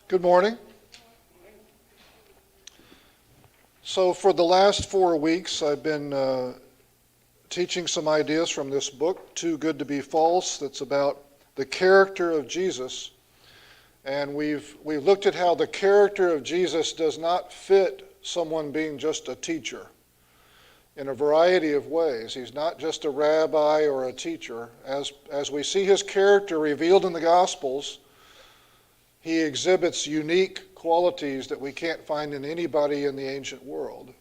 Good morning. So for the last 4 weeks, I've been teaching some ideas from this book, Too Good to Be False, that's about the character of Jesus. And we've looked at how the character of Jesus does not fit someone being just a teacher in a variety of ways. He's not just a rabbi or a teacher. As we see his character revealed in the Gospels, he exhibits unique qualities that we can't find in anybody in the ancient world.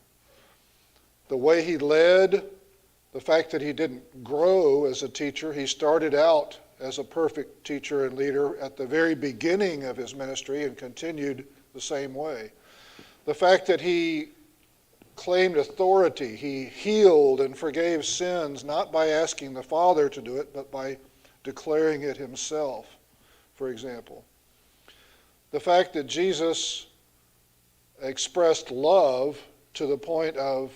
The way he led, the fact that he didn't grow as a teacher, he started out as a perfect teacher and leader at the very beginning of his ministry and continued the same way. The fact that he claimed authority, he healed and forgave sins, not by asking the Father to do it, but by declaring it himself, for example. The fact that Jesus expressed love to the point of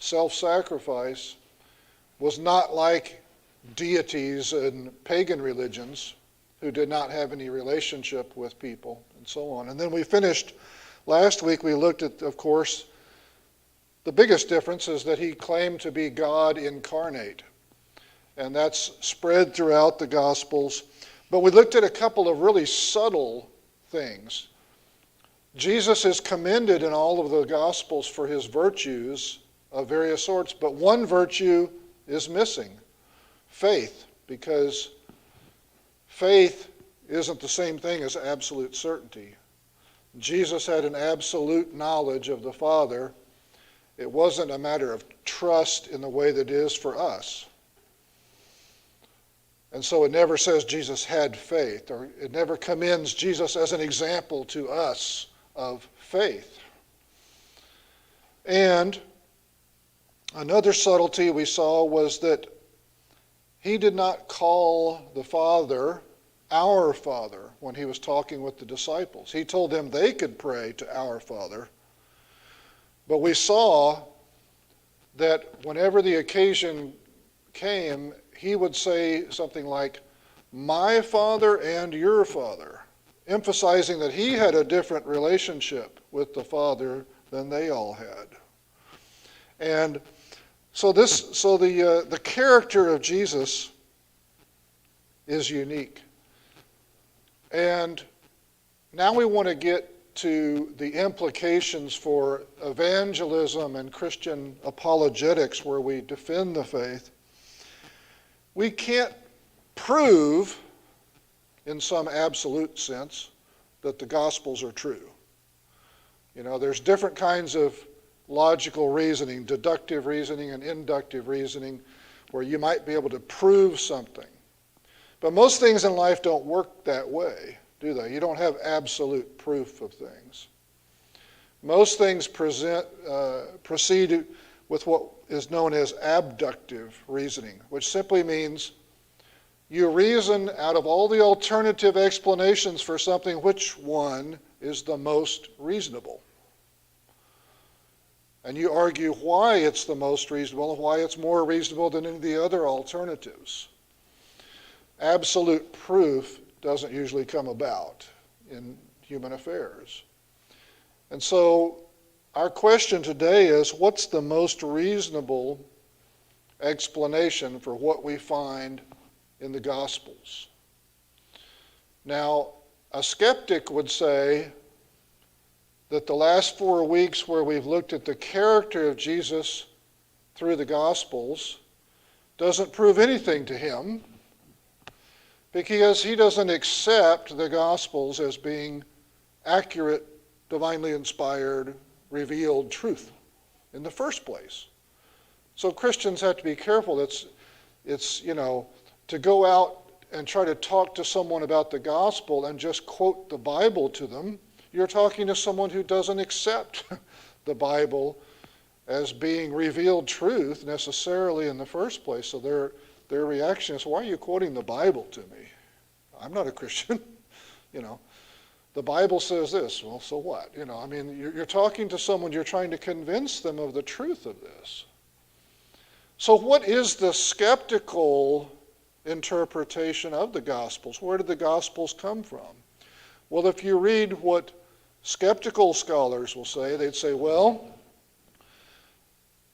self-sacrifice was not like deities in pagan religions who did not have any relationship with people and so on. And then we finished, last week we looked at, of course, the biggest difference is that he claimed to be God incarnate. And that's spread throughout the Gospels. But we looked at a couple of really subtle things. Jesus is commended in all of the Gospels for his virtues of various sorts, but one virtue is missing, faith, because faith isn't the same thing as absolute certainty. Jesus had an absolute knowledge of the Father. It wasn't a matter of trust in the way that it is for us. And so it never says Jesus had faith, or it never commends Jesus as an example to us of faith. And another subtlety we saw was that he did not call the Father our Father when he was talking with the disciples. He told them they could pray to our Father. But we saw that whenever the occasion came, he would say something like, my Father and your Father, emphasizing that he had a different relationship with the Father than they all had. And so the character of Jesus is unique. And now we want to get to the implications for evangelism and Christian apologetics, where we defend the faith. We can't prove, in some absolute sense, that the Gospels are true. You know, there's different kinds of logical reasoning, deductive reasoning and inductive reasoning, where you might be able to prove something. But most things in life don't work that way, do they? You don't have absolute proof of things. Most things proceed with what is known as abductive reasoning, which simply means you reason out of all the alternative explanations for something, which one is the most reasonable. And you argue why it's the most reasonable and why it's more reasonable than any of the other alternatives. Absolute proof doesn't usually come about in human affairs. And so our question today is, what's the most reasonable explanation for what we find in the Gospels? Now, a skeptic would say that the last 4 weeks where we've looked at the character of Jesus through the Gospels doesn't prove anything to him, because he doesn't accept the Gospels as being accurate, divinely inspired, revealed truth in the first place. So Christians have to be careful. It's to go out and try to talk to someone about the gospel and just quote the Bible to them. You're talking to someone who doesn't accept the Bible as being revealed truth necessarily in the first place. So their reaction is, why are you quoting the Bible to me? I'm not a Christian. The Bible says this. Well, so what? You're talking to someone, you're trying to convince them of the truth of this. So what is the skeptical interpretation of the Gospels? Where did the Gospels come from? Well, if you read what skeptical scholars will say, they'd say, well,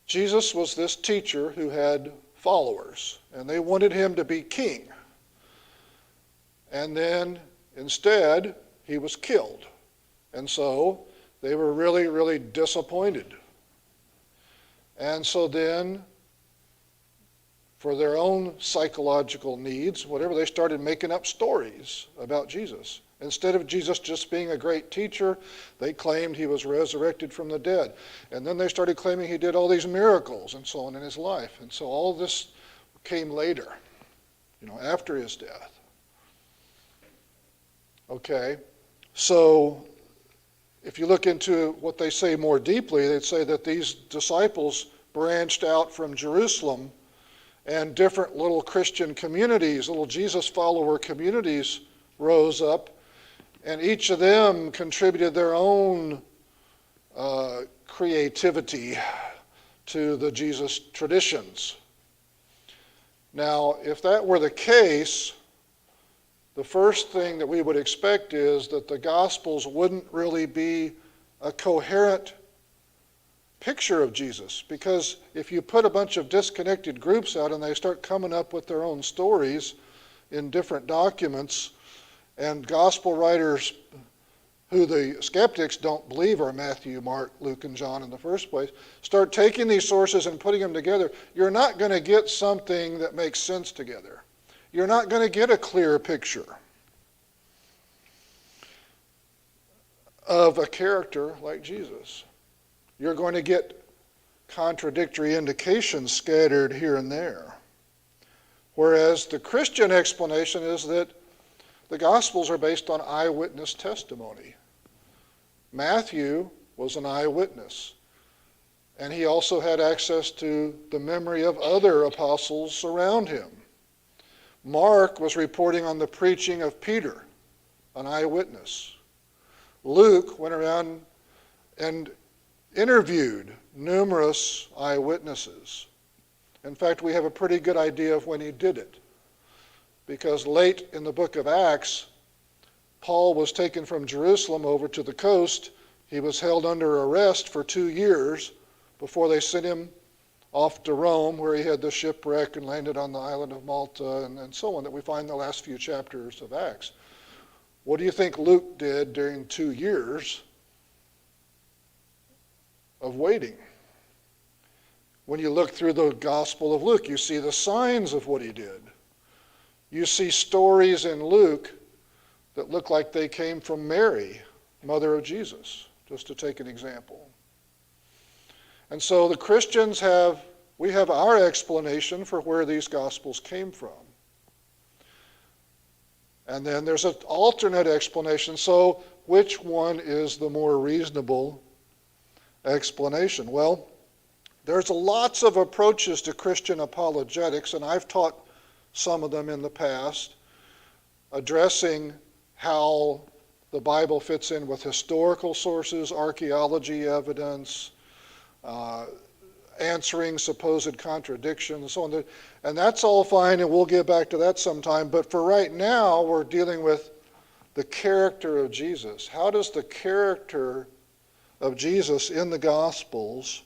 Jesus was this teacher who had followers, and they wanted him to be king. And then, instead, he was killed. And so, they were really, really disappointed. And so then, for their own psychological needs, whatever, they started making up stories about Jesus. Instead of Jesus just being a great teacher, they claimed he was resurrected from the dead. And then they started claiming he did all these miracles and so on in his life. And so all this came later, after his death. Okay, so if you look into what they say more deeply, they'd say that these disciples branched out from Jerusalem, and different little Christian communities, little Jesus follower communities rose up, and each of them contributed their own creativity to the Jesus traditions. Now, if that were the case, the first thing that we would expect is that the Gospels wouldn't really be a coherent picture of Jesus, because if you put a bunch of disconnected groups out and they start coming up with their own stories in different documents, and gospel writers who the skeptics don't believe are Matthew, Mark, Luke, and John in the first place, start taking these sources and putting them together, you're not going to get something that makes sense together. You're not going to get a clear picture of a character like Jesus. You're going to get contradictory indications scattered here and there. Whereas the Christian explanation is that the Gospels are based on eyewitness testimony. Matthew was an eyewitness, and he also had access to the memory of other apostles around him. Mark was reporting on the preaching of Peter, an eyewitness. Luke went around and interviewed numerous eyewitnesses. In fact, we have a pretty good idea of when he did it, because late in the book of Acts, Paul was taken from Jerusalem over to the coast. He was held under arrest for 2 years before they sent him off to Rome, where he had the shipwreck and landed on the island of Malta and so on, that we find in the last few chapters of Acts. What do you think Luke did during 2 years of waiting? When you look through the Gospel of Luke, you see the signs of what he did. You see stories in Luke that look like they came from Mary, mother of Jesus, just to take an example. And so the Christians we have our explanation for where these Gospels came from. And then there's an alternate explanation. So which one is the more reasonable explanation? Well, there's lots of approaches to Christian apologetics, and I've taught some of them in the past, addressing how the Bible fits in with historical sources, archaeology evidence, answering supposed contradictions, and so on. And that's all fine, and we'll get back to that sometime. But for right now, we're dealing with the character of Jesus. How does the character of Jesus in the Gospels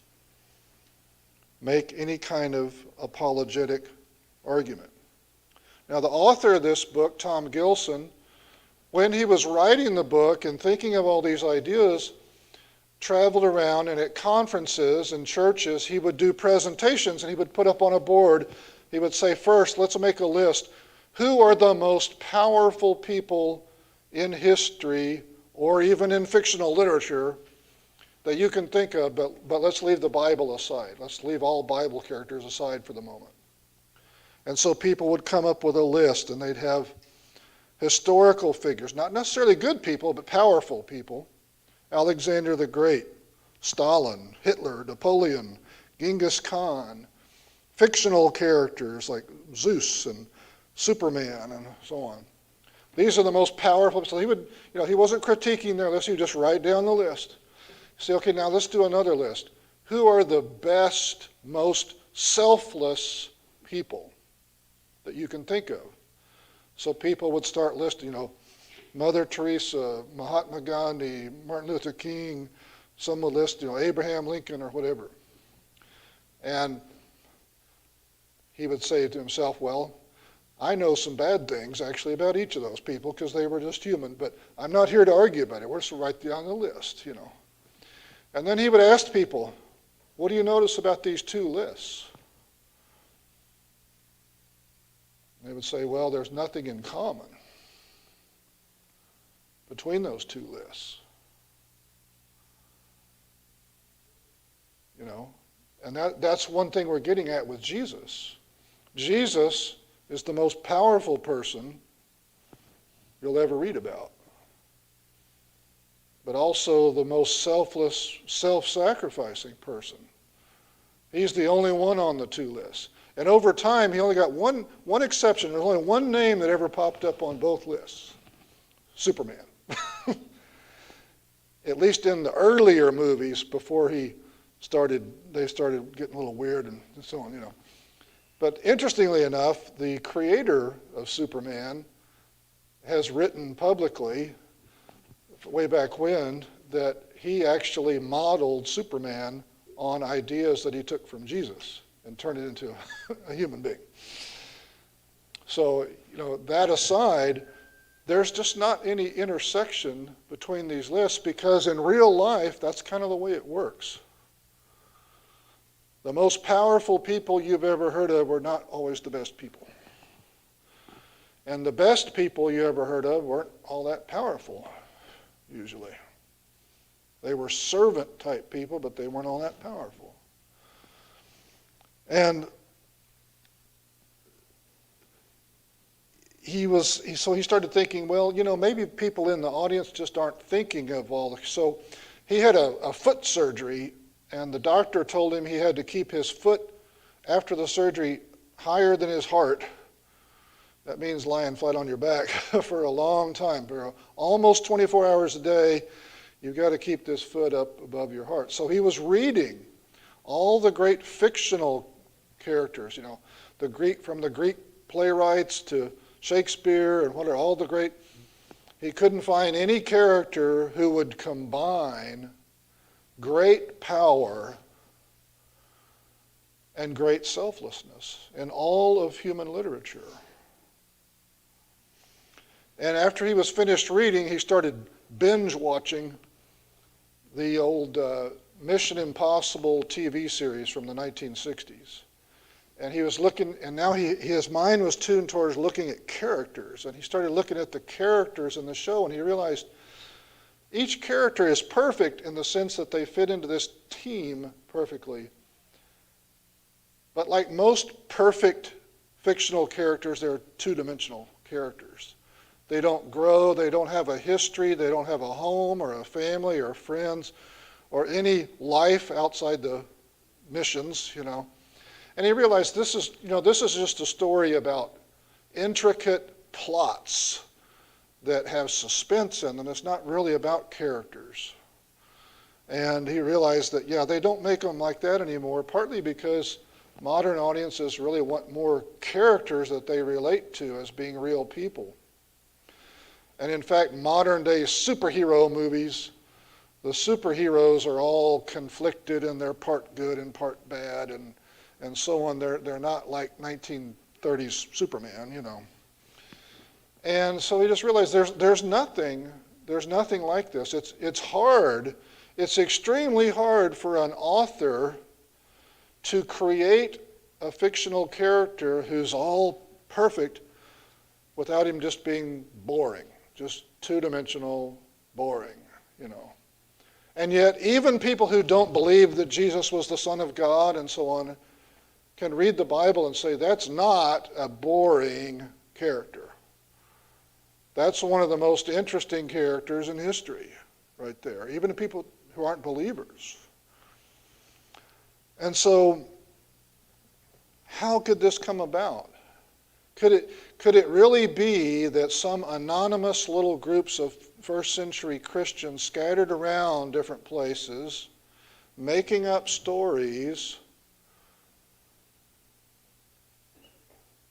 make any kind of apologetic argument? Now, the author of this book, Tom Gilson, when he was writing the book and thinking of all these ideas, traveled around, and at conferences and churches, he would do presentations, and he would put up on a board, he would say, first, let's make a list. Who are the most powerful people in history or even in fictional literature that you can think of, but let's leave the Bible aside. Let's leave all Bible characters aside for the moment. And so people would come up with a list, and they'd have historical figures, not necessarily good people, but powerful people. Alexander the Great, Stalin, Hitler, Napoleon, Genghis Khan, fictional characters like Zeus and Superman and so on. These are the most powerful. So he wasn't critiquing their list, he would just write down the list. Say, okay, now let's do another list. Who are the best, most selfless people that you can think of? So people would start listing, Mother Teresa, Mahatma Gandhi, Martin Luther King, some would list, Abraham Lincoln or whatever. And he would say to himself, well, I know some bad things actually about each of those people because they were just human, but I'm not here to argue about it. We're just right there on the list, And then he would ask people, what do you notice about these two lists? They would say, well, there's nothing in common between those two lists. And that's one thing we're getting at with Jesus. Jesus is the most powerful person you'll ever read about, but also the most selfless, self-sacrificing person. He's the only one on the two lists. And over time, he only got one exception. There's only one name that ever popped up on both lists: Superman. At least in the earlier movies, before they started getting a little weird and so on, But interestingly enough, the creator of Superman has written publicly, way back when, that he actually modeled Superman on ideas that he took from Jesus and turned it into a human being. So, that aside, there's just not any intersection between these lists, because in real life, that's kind of the way it works. The most powerful people you've ever heard of were not always the best people. And the best people you ever heard of weren't all that powerful, usually. They were servant-type people, but they weren't all that powerful. And so he started thinking, well, maybe people in the audience just aren't thinking of all this. So he had a foot surgery, and the doctor told him he had to keep his foot, after the surgery, higher than his heart. That means lying flat on your back for a long time. For almost 24 hours a day, you've got to keep this foot up above your heart. So he was reading all the great fictional characters, from the Greek playwrights to Shakespeare and what are all the great. He couldn't find any character who would combine great power and great selflessness in all of human literature. And after he was finished reading, he started binge watching the old Mission Impossible TV series from the 1960s. And he was looking, and now his mind was tuned towards looking at characters. And he started looking at the characters in the show, and he realized each character is perfect in the sense that they fit into this team perfectly. But like most perfect fictional characters, they're two-dimensional characters. They don't grow, they don't have a history, they don't have a home or a family or friends or any life outside the missions, And he realized this is just a story about intricate plots that have suspense in them. It's not really about characters. And he realized that, they don't make them like that anymore, partly because modern audiences really want more characters that they relate to as being real people. And in fact, modern day superhero movies, the superheroes are all conflicted and they're part good and part bad and so on. They're not like 1930s Superman, And so he just realized there's nothing like this. It's hard. It's extremely hard for an author to create a fictional character who's all perfect without him just being boring, just two-dimensional, boring, And yet, even people who don't believe that Jesus was the Son of God and so on can read the Bible and say, that's not a boring character. That's one of the most interesting characters in history, right there, even to people who aren't believers. And so, how could this come about? Could it really be that some anonymous little groups of first century Christians scattered around different places, making up stories,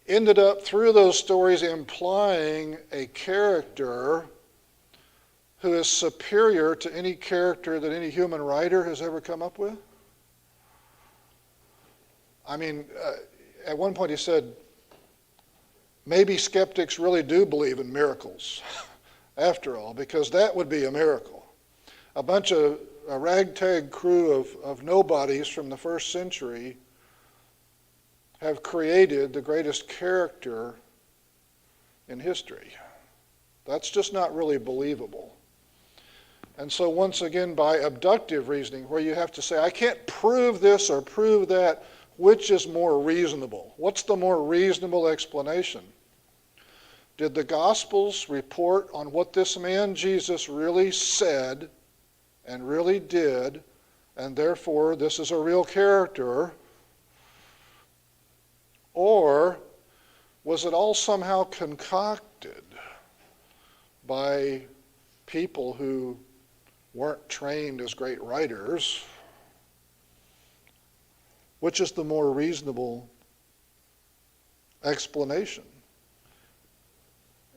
ended up through those stories implying a character who is superior to any character that any human writer has ever come up with? I mean, at one point he said, maybe skeptics really do believe in miracles, after all, because that would be a miracle. A ragtag crew of nobodies from the first century have created the greatest character in history. That's just not really believable. And so once again, by abductive reasoning, where you have to say, I can't prove this or prove that, which is more reasonable? What's the more reasonable explanation? Did the Gospels report on what this man Jesus really said and really did, and therefore this is a real character? Or was it all somehow concocted by people who weren't trained as great writers? Which is the more reasonable explanation?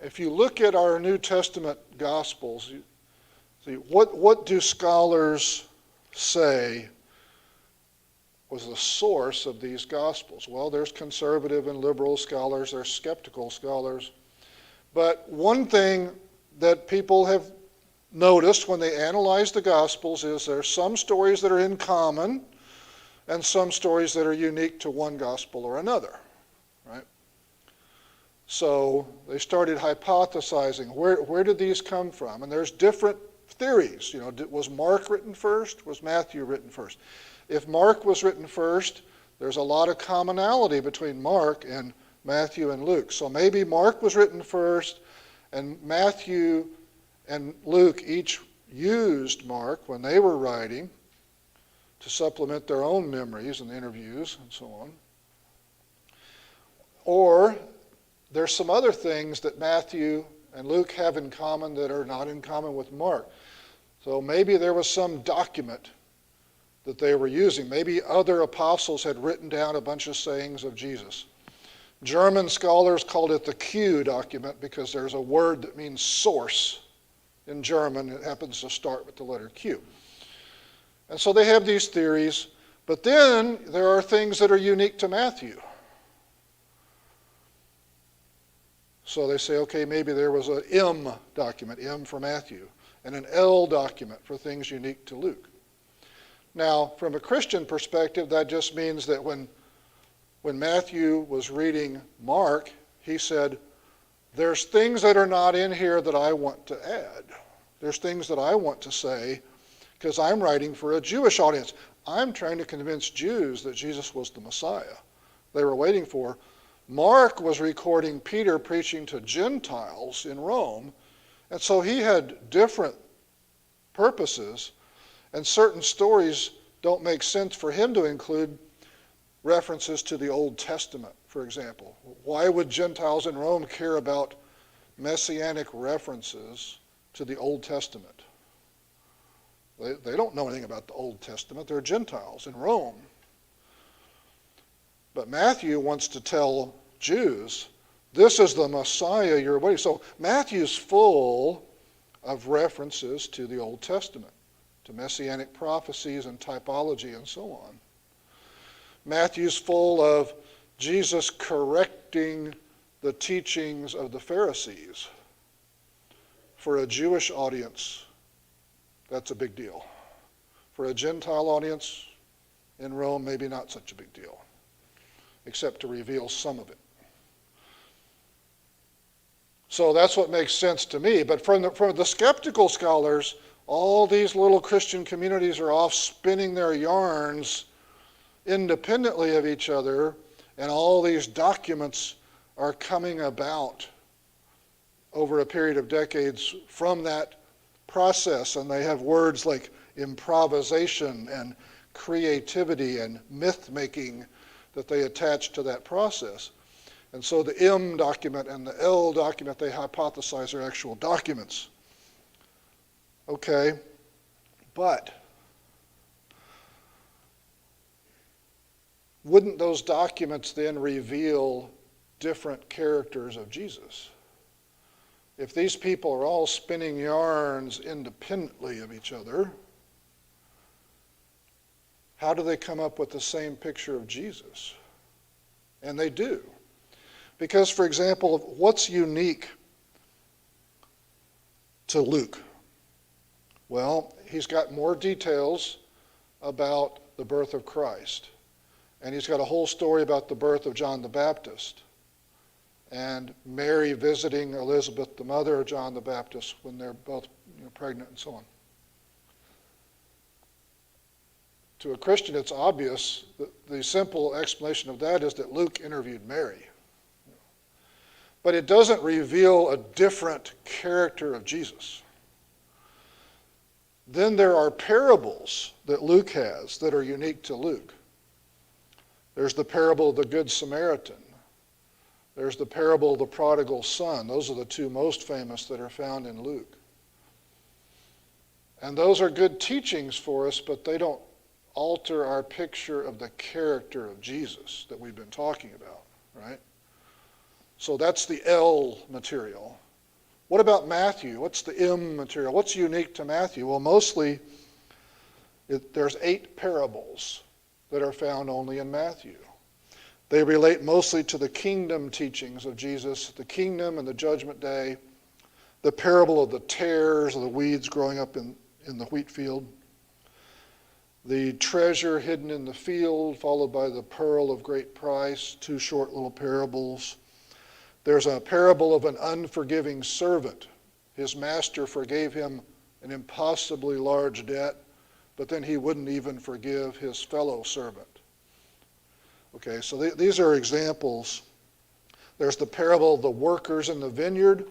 If you look at our New Testament Gospels, you see, what do scholars say was the source of these Gospels? Well, there's conservative and liberal scholars, there's skeptical scholars. But one thing that people have noticed when they analyze the Gospels is there's some stories that are in common and some stories that are unique to one Gospel or another, right? So they started hypothesizing, where did these come from? And there's different theories. Was Mark written first? Was Matthew written first? If Mark was written first, there's a lot of commonality between Mark and Matthew and Luke. So maybe Mark was written first, and Matthew and Luke each used Mark when they were writing to supplement their own memories and interviews and so on. Or there's some other things that Matthew and Luke have in common that are not in common with Mark. So maybe there was some document that they were using. Maybe other apostles had written down a bunch of sayings of Jesus. German scholars called it the Q document because there's a word that means source in German. It happens to start with the letter Q. And so they have these theories, but then there are things that are unique to Matthew. So they say, okay, maybe there was an M document, M for Matthew, and an L document for things unique to Luke. Now, from a Christian perspective, that just means that when Matthew was reading Mark, he said, there's things that are not in here that I want to add. There's things that I want to say because I'm writing for a Jewish audience. I'm trying to convince Jews that Jesus was the Messiah they were waiting for. Mark was recording Peter preaching to Gentiles in Rome, and so he had different purposes, and certain stories don't make sense for him to include references to the Old Testament, for example. Why would Gentiles in Rome care about messianic references to the Old Testament? They don't know anything about the Old Testament. They're Gentiles in Rome. But Matthew wants to tell Jews, this is the Messiah you're waiting. So Matthew's full of references to the Old Testament, to messianic prophecies and typology and so on. Matthew's full of Jesus correcting the teachings of the Pharisees. For a Jewish audience, that's a big deal. For a Gentile audience in Rome, maybe not such a big deal, except to reveal some of it. So that's what makes sense to me. But from the skeptical scholars, all these little Christian communities are off spinning their yarns independently of each other, and all these documents are coming about over a period of decades from that process, and they have words like improvisation and creativity and myth-making that they attach to that process. And so the M document and the L document, they hypothesize are actual documents. Okay, but wouldn't those documents then reveal different characters of Jesus? if these people are all spinning yarns independently of each other, how do they come up with the same picture of Jesus? And they do. Because, for example, what's unique to Luke? Well, he's got more details about the birth of Christ. And he's got a whole story about the birth of John the Baptist and Mary visiting Elizabeth, the mother of John the Baptist, when they're both pregnant and so on. To a Christian, it's obvious that the simple explanation of that is that Luke interviewed Mary. But it doesn't reveal a different character of Jesus. Then there are parables that Luke has that are unique to Luke. There's the parable of the Good Samaritan. There's the parable of the prodigal son. Those are the two most famous that are found in Luke. And those are good teachings for us, but they don't alter our picture of the character of Jesus that we've been talking about, right? So that's the L material. What about Matthew? What's the M material? What's unique to Matthew? Well, mostly there's 8 parables that are found only in Matthew. They relate mostly to the kingdom teachings of Jesus, the kingdom and the judgment day, the parable of the tares, of the weeds growing up in the wheat field, the treasure hidden in the field, followed by the pearl of great price, 2 short little parables. There's a parable of an unforgiving servant. His master forgave him an impossibly large debt, but then he wouldn't even forgive his fellow servant. Okay, so these are examples. There's the parable of the workers in the vineyard.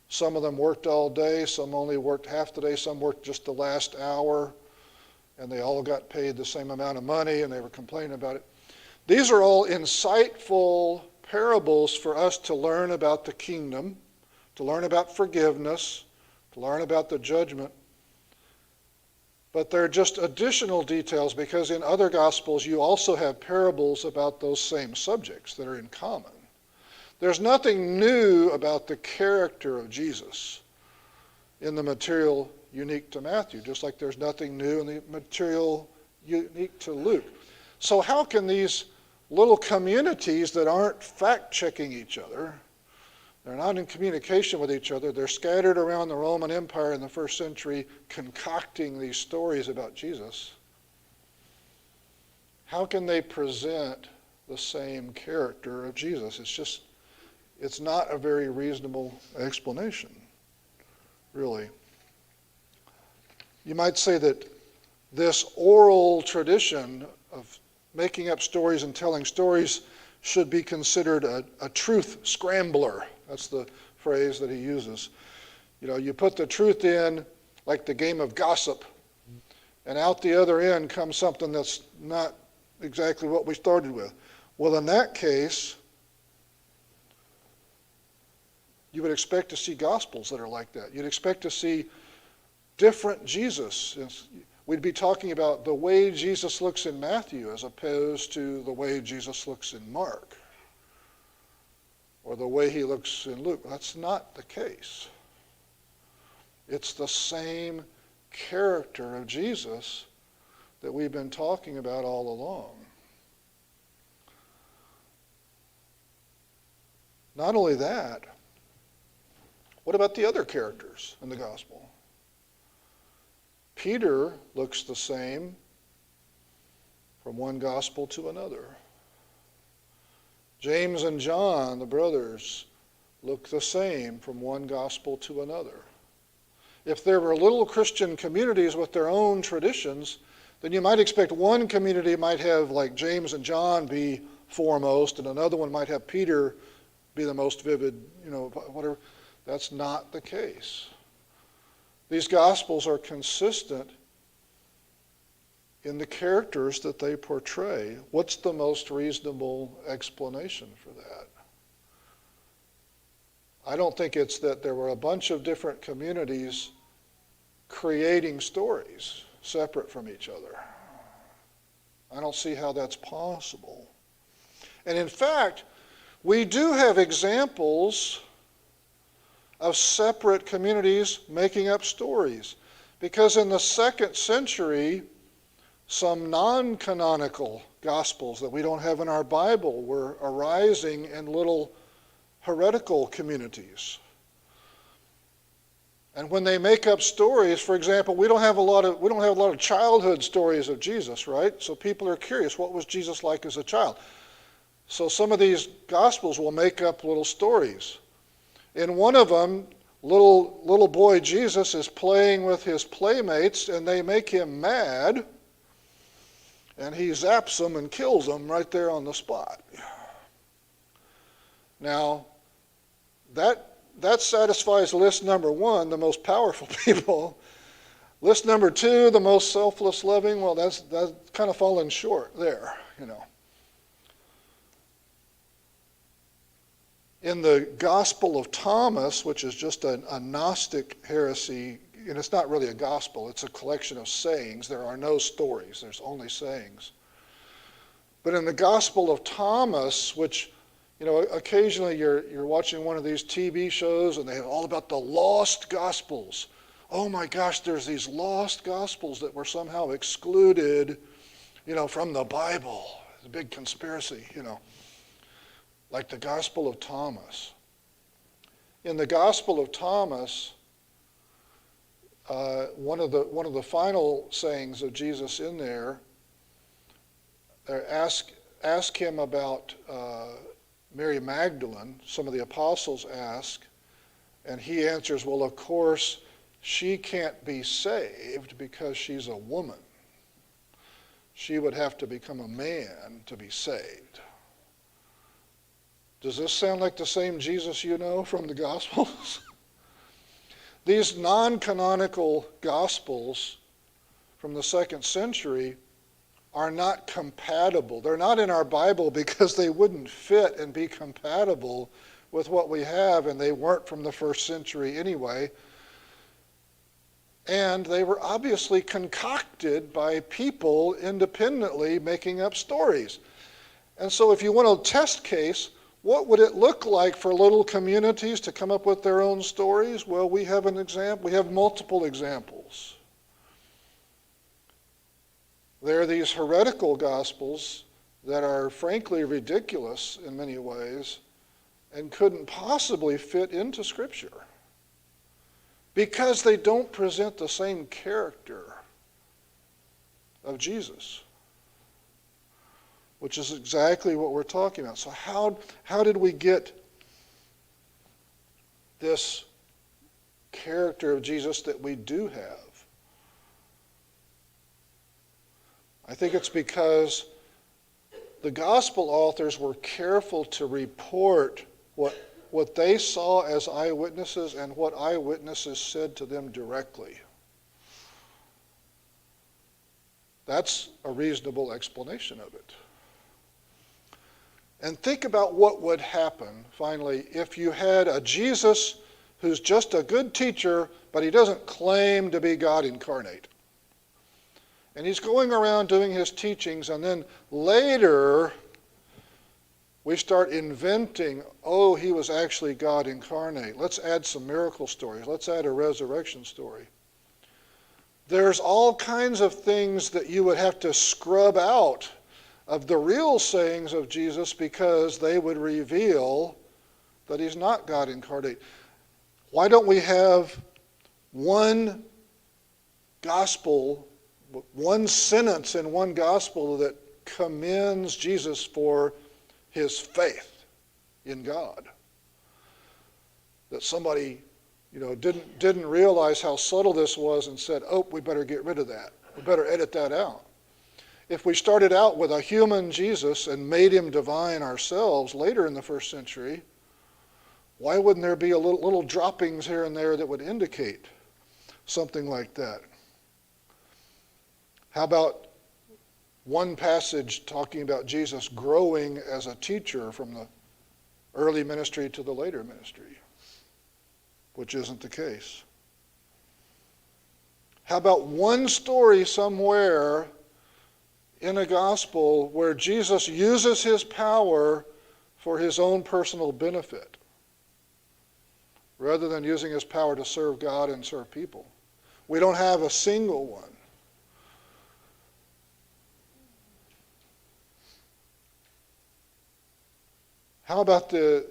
Some of them worked all day, some only worked half the day, some worked just the last hour, and they all got paid the same amount of money, and they were complaining about it. These are all insightful parables for us to learn about the kingdom, to learn about forgiveness, to learn about the judgment. But they're just additional details because in other Gospels you also have parables about those same subjects that are in common. There's nothing new about the character of Jesus in the material unique to Matthew, just like there's nothing new in the material unique to Luke. So how can these little communities that aren't fact-checking each other, they're not in communication with each other, they're scattered around the Roman Empire in the first century concocting these stories about Jesus, how can they present the same character of Jesus? It's not a very reasonable explanation, really. You might say that this oral tradition of making up stories and telling stories should be considered a truth scrambler. That's the phrase that he uses. You put the truth in like the game of gossip, and out the other end comes something that's not exactly what we started with. Well, in that case, you would expect to see gospels that are like that. You'd expect to see different Jesus. We'd be talking about the way Jesus looks in Matthew as opposed to the way Jesus looks in Mark or the way he looks in Luke. That's not the case. It's the same character of Jesus that we've been talking about all along. Not only that, what about the other characters in the gospel? Peter looks the same from one gospel to another. James and John, the brothers, look the same from one gospel to another. If there were little Christian communities with their own traditions, then you might expect one community might have like James and John be foremost, and another one might have Peter be the most vivid, whatever. That's not the case. These Gospels are consistent in the characters that they portray. What's the most reasonable explanation for that? I don't think it's that there were a bunch of different communities creating stories separate from each other. I don't see how that's possible. And in fact, we do have examples of separate communities making up stories. Because in the 2nd century, some non-canonical gospels that we don't have in our Bible were arising in little heretical communities. And when they make up stories, for example, we don't have a lot of childhood stories of Jesus, right? So people are curious, what was Jesus like as a child? So some of these gospels will make up little stories. In one of them, little boy Jesus is playing with his playmates, and they make him mad, and he zaps them and kills them right there on the spot. Now, that satisfies list number 1, the most powerful people. List number 2, the most selfless, loving. Well, that's kind of fallen short there, In the Gospel of Thomas, which is just a Gnostic heresy, and it's not really a gospel, it's a collection of sayings. There are no stories, there's only sayings. But in the Gospel of Thomas, which, occasionally you're watching one of these TV shows and they have all about the lost gospels. Oh my gosh, there's these lost gospels that were somehow excluded, from the Bible. It's a big conspiracy, like the Gospel of Thomas. In the Gospel of Thomas, one of the final sayings of Jesus in there, ask him about Mary Magdalene. Some of the apostles ask, and he answers, well, of course, she can't be saved because she's a woman. She would have to become a man to be saved. Does this sound like the same Jesus you know from the Gospels? These non-canonical Gospels from the 2nd century are not compatible. They're not in our Bible because they wouldn't fit and be compatible with what we have, and they weren't from the 1st century anyway. And they were obviously concocted by people independently making up stories. And so if you want a test case, what would it look like for little communities to come up with their own stories? Well, we have an example. We have multiple examples. There are these heretical gospels that are frankly ridiculous in many ways and couldn't possibly fit into Scripture because they don't present the same character of Jesus, which is exactly what we're talking about. So how did we get this character of Jesus that we do have? I think it's because the gospel authors were careful to report what they saw as eyewitnesses and what eyewitnesses said to them directly. That's a reasonable explanation of it. And think about what would happen, finally, if you had a Jesus who's just a good teacher, but he doesn't claim to be God incarnate. And he's going around doing his teachings, and then later we start inventing, oh, he was actually God incarnate. Let's add some miracle stories. Let's add a resurrection story. There's all kinds of things that you would have to scrub out of the real sayings of Jesus because they would reveal that he's not God incarnate. Why don't we have one gospel, one sentence in one gospel that commends Jesus for his faith in God? That somebody, didn't realize how subtle this was and said, oh, we better get rid of that. We better edit that out. If we started out with a human Jesus and made him divine ourselves later in the 1st century, why wouldn't there be a little droppings here and there that would indicate something like that? How about one passage talking about Jesus growing as a teacher from the early ministry to the later ministry, which isn't the case? How about one story somewhere in a gospel where Jesus uses his power for his own personal benefit? rather than using his power to serve God and serve people. We don't have a single one. How about the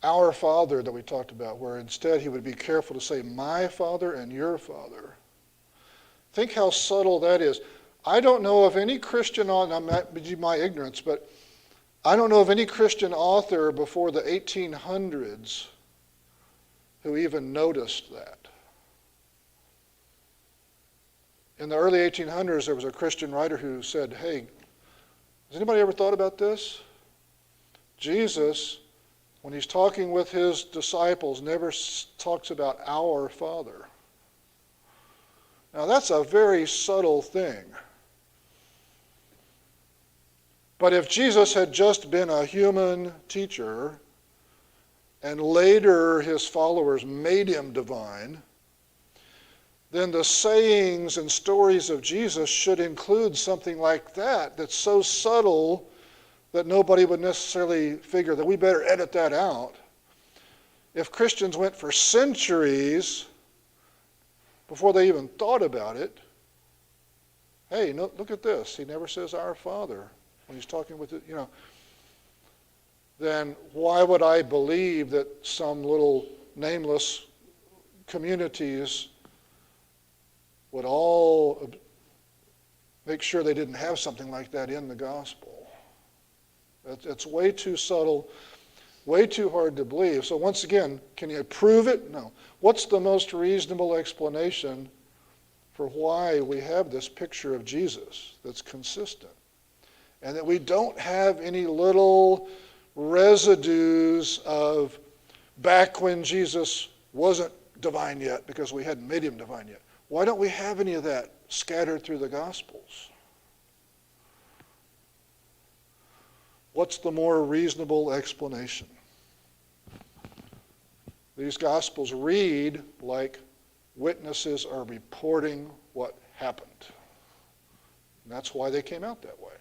Our Father that we talked about, where instead he would be careful to say, my Father and your Father? Think how subtle that is. I don't know of any Christian, that may be my ignorance, but I don't know of any Christian author before the 1800s who even noticed that. In the early 1800s, there was a Christian writer who said, hey, has anybody ever thought about this? Jesus, when he's talking with his disciples, never talks about our Father. Now that's a very subtle thing. But if Jesus had just been a human teacher, and later his followers made him divine, then the sayings and stories of Jesus should include something like that, that's so subtle that nobody would necessarily figure that we better edit that out. If Christians went for centuries before they even thought about it, hey, no, look at this. He never says our Father when he's talking with it, then why would I believe that some little nameless communities would all make sure they didn't have something like that in the gospel? It's way too subtle, way too hard to believe. So once again, can you prove it? No. What's the most reasonable explanation for why we have this picture of Jesus that's consistent? And that we don't have any little residues of back when Jesus wasn't divine yet because we hadn't made him divine yet. Why don't we have any of that scattered through the Gospels? What's the more reasonable explanation? These Gospels read like witnesses are reporting what happened. And that's why they came out that way.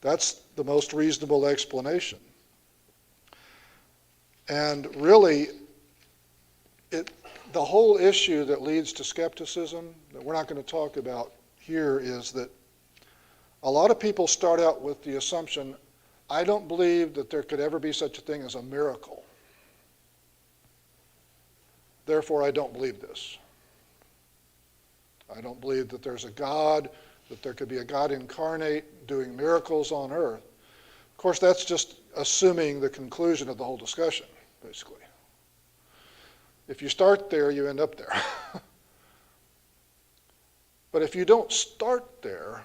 That's the most reasonable explanation. And really, the whole issue that leads to skepticism that we're not going to talk about here is that a lot of people start out with the assumption, I don't believe that there could ever be such a thing as a miracle. Therefore, I don't believe this. I don't believe that there's a God, that there could be a God incarnate doing miracles on earth. Of course, that's just assuming the conclusion of the whole discussion, basically. If you start there, you end up there. But if you don't start there,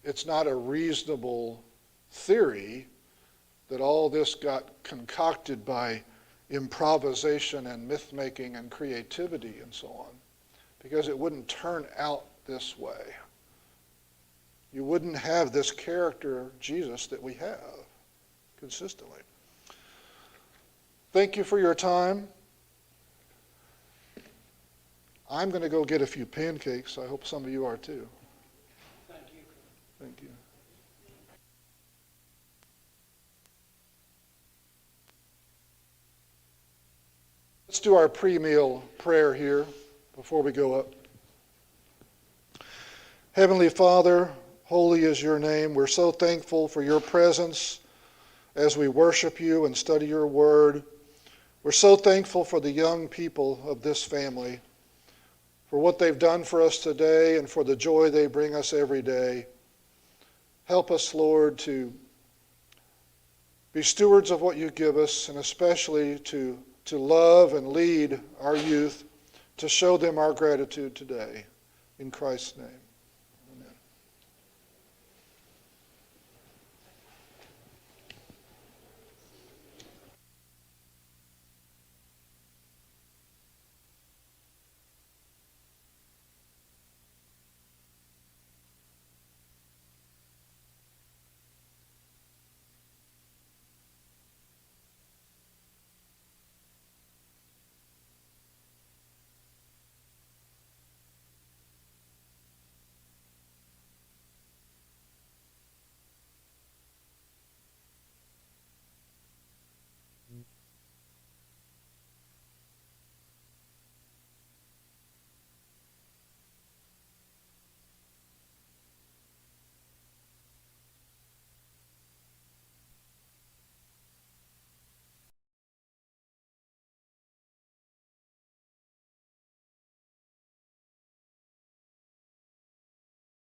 it's not a reasonable theory that all this got concocted by improvisation and myth-making and creativity and so on, because it wouldn't turn out this way. You wouldn't have this character, Jesus, that we have consistently. Thank you for your time. I'm going to go get a few pancakes. I hope some of you are too. Thank you. Thank you. Let's do our pre-meal prayer here before we go up. Heavenly Father, holy is your name. We're so thankful for your presence as we worship you and study your word. We're so thankful for the young people of this family, for what they've done for us today and for the joy they bring us every day. Help us, Lord, to be stewards of what you give us, and especially to love and lead our youth, to show them our gratitude today. In Christ's name.